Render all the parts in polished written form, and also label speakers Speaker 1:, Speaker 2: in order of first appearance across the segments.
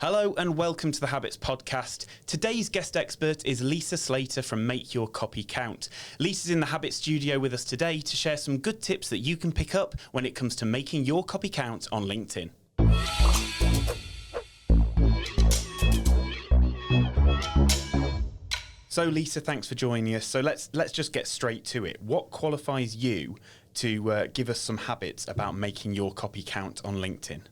Speaker 1: Hello and welcome to the Habits Podcast. Today's guest expert is Lisa Slater from Make Your Copy Count. Lisa's in the Habits studio with us today to share some good tips that you can pick up when it comes to making your copy count on LinkedIn. So Lisa, thanks for joining us. So let's just get straight to it. What qualifies you to give us some habits about making your copy count on LinkedIn?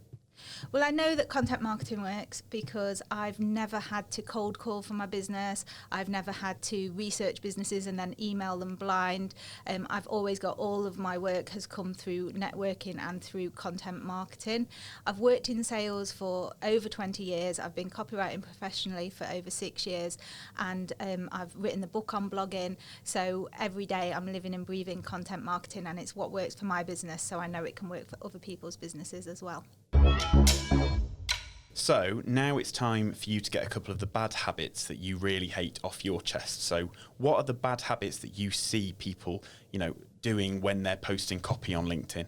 Speaker 2: Well, I know that content marketing works because I've never had to cold call for my business. I've never had to research businesses and then email them blind. I've always got all of my work has come through networking and through content marketing. I've worked in sales for over 20 years. I've been copywriting professionally for over 6 years, and I've written the book on blogging. So every day I'm living and breathing content marketing, and it's what works for my business. So I know it can work for other people's businesses as well.
Speaker 1: So now it's time for you to get a couple of the bad habits that you really hate off your chest. So what are the bad habits that you see people, doing when they're posting copy on LinkedIn?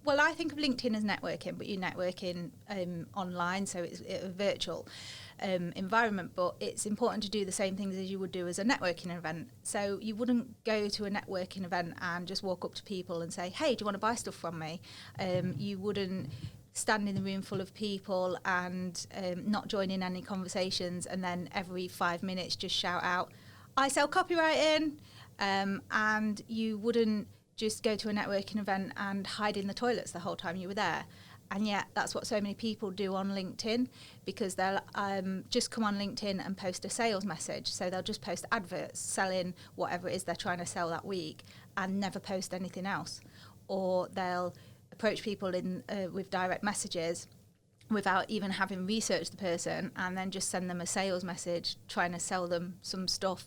Speaker 2: Well, I think of LinkedIn as networking, but you're networking online, so it's a virtual environment, but it's important to do the same things as you would do as a networking event. So you wouldn't go to a networking event and just walk up to people and say, hey, do you want to buy stuff from me? You wouldn't stand in the room full of people and not join in any conversations, and then every 5 minutes just shout out, I sell copywriting, and you wouldn't just go to a networking event and hide in the toilets the whole time you were there. And yet that's what so many people do on LinkedIn, because they'll just come on LinkedIn and post a sales message. So they'll just post adverts selling whatever it is they're trying to sell that week and never post anything else. Or they'll approach people with direct messages without even having researched the person, and then just send them a sales message trying to sell them some stuff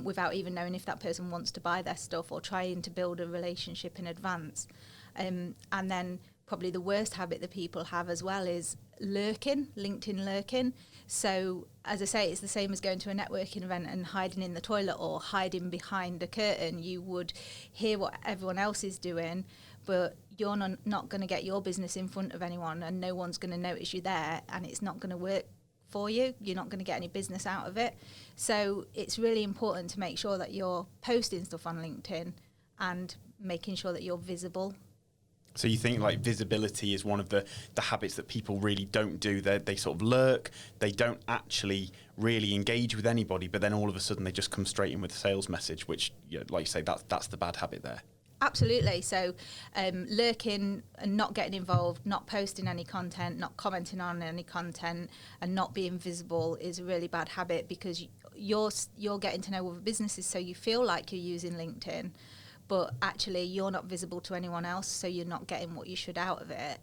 Speaker 2: without even knowing if that person wants to buy their stuff, or trying to build a relationship in advance. And then probably the worst habit that people have as well is lurking, LinkedIn lurking. So as I say, it's the same as going to a networking event and hiding in the toilet or hiding behind a curtain. You would hear what everyone else is doing, but you're not going to get your business in front of anyone, and no one's going to notice you there, and it's not going to work for you. You're not going to get any business out of it. So it's really important to make sure that you're posting stuff on LinkedIn and making sure that you're visible.
Speaker 1: So you think like visibility is one of the habits that people really don't do. They sort of lurk, they don't actually really engage with anybody, but then all of a sudden they just come straight in with a sales message, which, like you say, that's the bad habit there.
Speaker 2: Absolutely. So lurking and not getting involved, not posting any content, not commenting on any content, and not being visible is a really bad habit, because you're getting to know other businesses, so you feel like you're using LinkedIn, but actually you're not visible to anyone else, so you're not getting what you should out of it.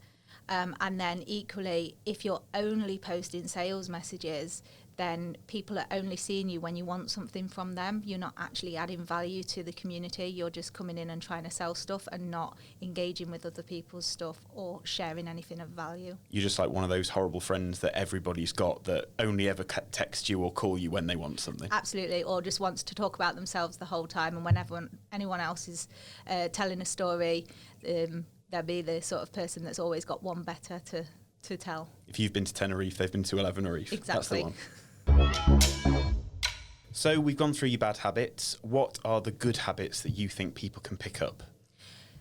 Speaker 2: And then equally, if you're only posting sales messages, then people are only seeing you when you want something from them. You're not actually adding value to the community. You're just coming in and trying to sell stuff and not engaging with other people's stuff or sharing anything of value.
Speaker 1: You're just like one of those horrible friends that everybody's got that only ever text you or call you when they want something.
Speaker 2: Absolutely, or just wants to talk about themselves the whole time, and whenever anyone else is telling a story, they'll be the sort of person that's always got one better to tell.
Speaker 1: If you've been to Tenerife, they've been to 11 Reef.
Speaker 2: Exactly.
Speaker 1: That's the one. So we've gone through your bad habits. What are the good habits that you think people can pick up?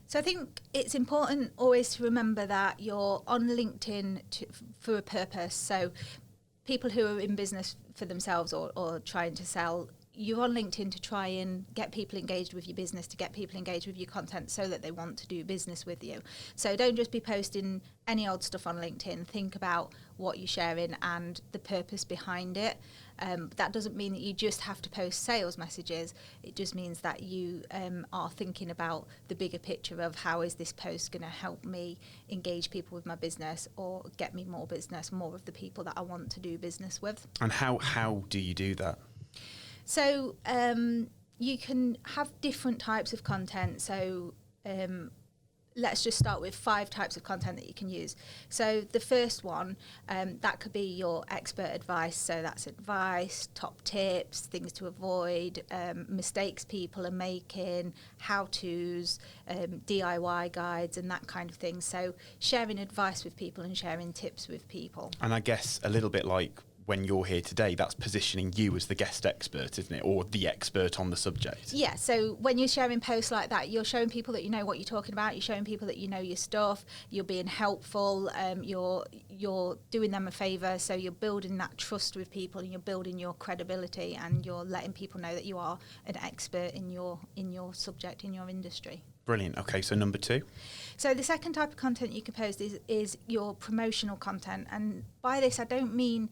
Speaker 2: So I think it's important always to remember that you're on LinkedIn for a purpose. So people who are in business for themselves or trying to sell, you're on LinkedIn to try and get people engaged with your business, to get people engaged with your content so that they want to do business with you. So don't just be posting any old stuff on LinkedIn. Think about what you're sharing and the purpose behind it. That doesn't mean that you just have to post sales messages. It just means that you are thinking about the bigger picture of how is this post going to help me engage people with my business or get me more business, more of the people that I want to do business with.
Speaker 1: And how do you do that?
Speaker 2: So you can have different types of content. So let's just start with 5 types of content that you can use. So the first one, that could be your expert advice. So that's advice, top tips, things to avoid, mistakes people are making, how-tos, DIY guides and that kind of thing. So sharing advice with people and sharing tips with people.
Speaker 1: And I guess a little bit like when you're here today, that's positioning you as the guest expert, isn't it? Or the expert on the subject.
Speaker 2: Yeah, so when you're sharing posts like that, you're showing people that you know what you're talking about, you're showing people that you know your stuff, you're being helpful, you're doing them a favour, so you're building that trust with people and you're building your credibility and you're letting people know that you are an expert in your subject, in your industry.
Speaker 1: Brilliant. Okay, so number 2.
Speaker 2: So the second type of content you can post is your promotional content. And by this, I don't mean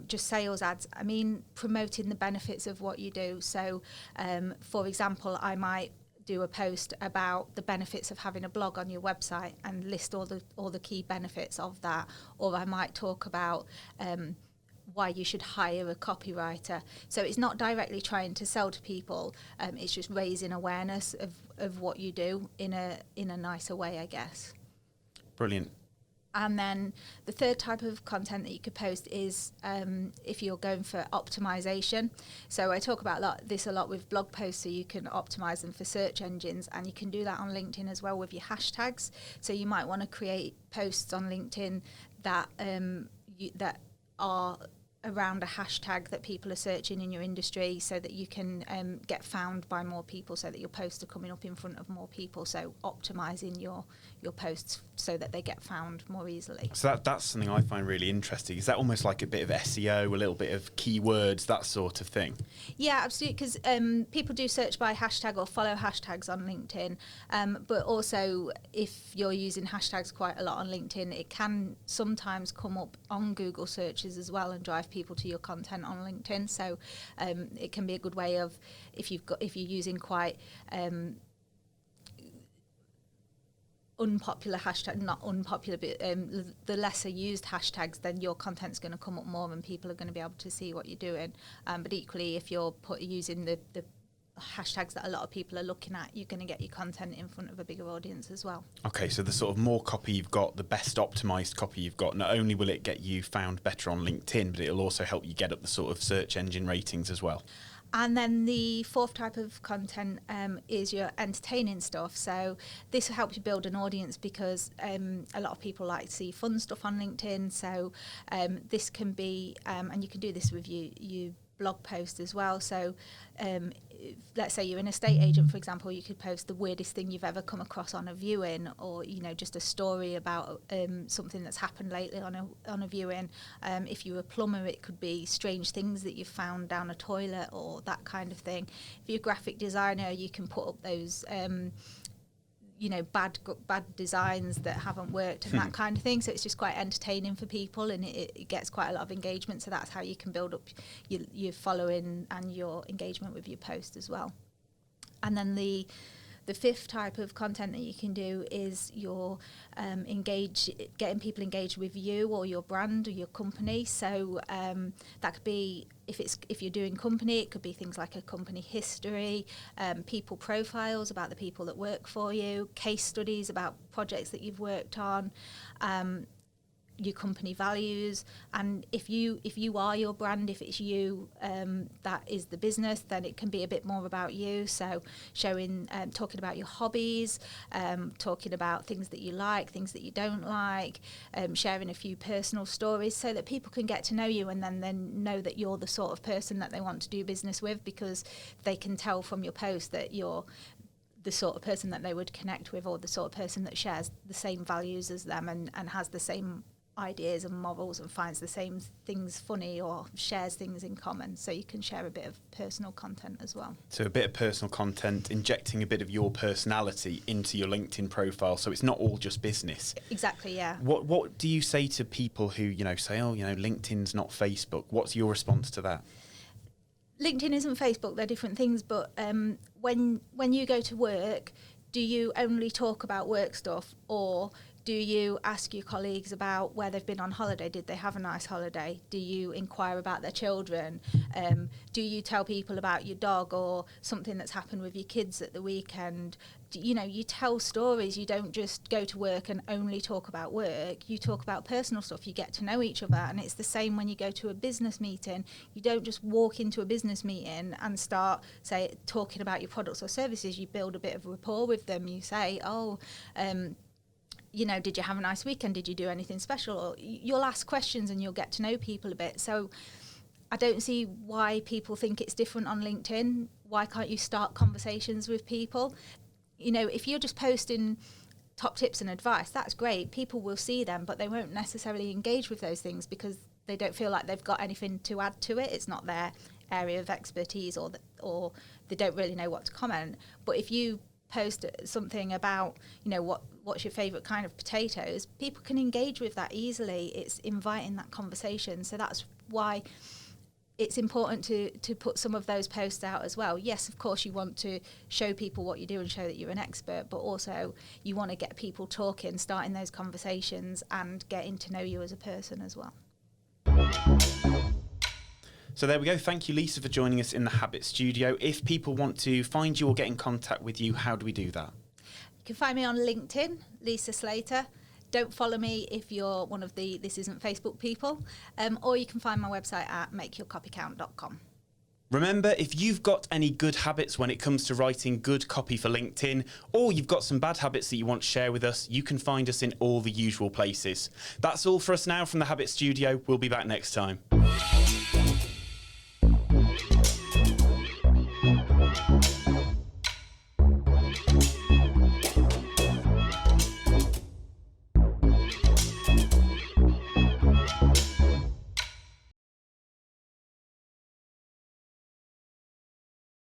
Speaker 2: just sales ads. I mean promoting the benefits of what you do. So, for example, I might do a post about the benefits of having a blog on your website and list all the key benefits of that. Or I might talk about why you should hire a copywriter. So it's not directly trying to sell to people, it's just raising awareness of what you do in a nicer way, I guess.
Speaker 1: Brilliant.
Speaker 2: And then the third type of content that you could post is if you're going for optimization. So I talk about this a lot with blog posts, so you can optimize them for search engines, and you can do that on LinkedIn as well with your hashtags. So you might want to create posts on LinkedIn that that are around a hashtag that people are searching in your industry, so that you can get found by more people, so that your posts are coming up in front of more people. So optimizing your posts so that they get found more easily.
Speaker 1: So that's something I find really interesting. Is that almost like a bit of SEO, a little bit of keywords, that sort of thing?
Speaker 2: Yeah, absolutely, because people do search by hashtag or follow hashtags on LinkedIn, but also if you're using hashtags quite a lot on LinkedIn, it can sometimes come up on Google searches as well and drive people to your content on LinkedIn. So it can be a good way of, if you're using quite unpopular hashtag, not unpopular, but the lesser used hashtags, then your content's going to come up more and people are going to be able to see what you're doing. But equally, if you're using the hashtags that a lot of people are looking at, you're going to get your content in front of a bigger audience as well.
Speaker 1: Okay, so the sort of more copy you've got, the best optimized copy you've got, not only will it get you found better on LinkedIn, but it'll also help you get up the sort of search engine ratings as well.
Speaker 2: And then the fourth type of content is your entertaining stuff. So this will help you build an audience, because a lot of people like to see fun stuff on LinkedIn. So this can be, and you can do this with your blog post as well. So let's say you're an estate agent, for example, you could post the weirdest thing you've ever come across on a viewing, or just a story about something that's happened lately on a viewing. If you're a plumber, it could be strange things that you've found down a toilet or that kind of thing. If you're a graphic designer, you can put up those bad designs that haven't worked and that kind of thing. So it's just quite entertaining for people, and it gets quite a lot of engagement. So that's how you can build up your following and your engagement with your post as well. And then the fifth type of content that you can do is your getting people engaged with you or your brand or your company. So that could be, if you're doing company, it could be things like a company history, people profiles about the people that work for you, case studies about projects that you've worked on, your company values. And if you are your brand, if it's you that is the business, then it can be a bit more about you. So showing, talking about your hobbies, talking about things that you like, things that you don't like, sharing a few personal stories, so that people can get to know you and then know that you're the sort of person that they want to do business with, because they can tell from your post that you're the sort of person that they would connect with, or the sort of person that shares the same values as them and has the same ideas and morals and finds the same things funny or shares things in common. So you can share a bit of personal content as well. So
Speaker 1: a bit of personal content, injecting a bit of your personality into your LinkedIn profile, so it's not all just business.
Speaker 2: Exactly, yeah.
Speaker 1: What do you say to people who say, LinkedIn's not Facebook? What's your response to that?
Speaker 2: LinkedIn isn't Facebook, they're different things, but when you go to work, do you only talk about work stuff, or Do you ask your colleagues about where they've been on holiday? Did they have a nice holiday? Do you inquire about their children? Do you tell people about your dog or something that's happened with your kids at the weekend? You tell stories. You don't just go to work and only talk about work. You talk about personal stuff. You get to know each other. And it's the same when you go to a business meeting. You don't just walk into a business meeting and start, say, talking about your products or services. You build a bit of rapport with them. You say, did you have a nice weekend? Did you do anything special? Or you'll ask questions and you'll get to know people a bit. So I don't see why people think it's different on LinkedIn. Why can't you start conversations with people? If you're just posting top tips and advice, that's great. People will see them, but they won't necessarily engage with those things because they don't feel like they've got anything to add to it. It's not their area of expertise, or they don't really know what to comment. But if you post something about, what's your favourite kind of potatoes, people can engage with that easily. It's inviting that conversation. So that's why it's important to put some of those posts out as well. Yes, of course, you want to show people what you do and show that you're an expert, but also you want to get people talking, starting those conversations and getting to know you as a person as well.
Speaker 1: So there we go. Thank you, Lisa, for joining us in the Habit Studio. If people want to find you or get in contact with you, how do we do that?
Speaker 2: You can find me on LinkedIn, Lisa Slater. Don't follow me if you're one of the This Isn't Facebook people, or you can find my website at makeyourcopycount.com.
Speaker 1: Remember, if you've got any good habits when it comes to writing good copy for LinkedIn, or you've got some bad habits that you want to share with us, you can find us in all the usual places. That's all for us now from the Habit Studio. We'll be back next time.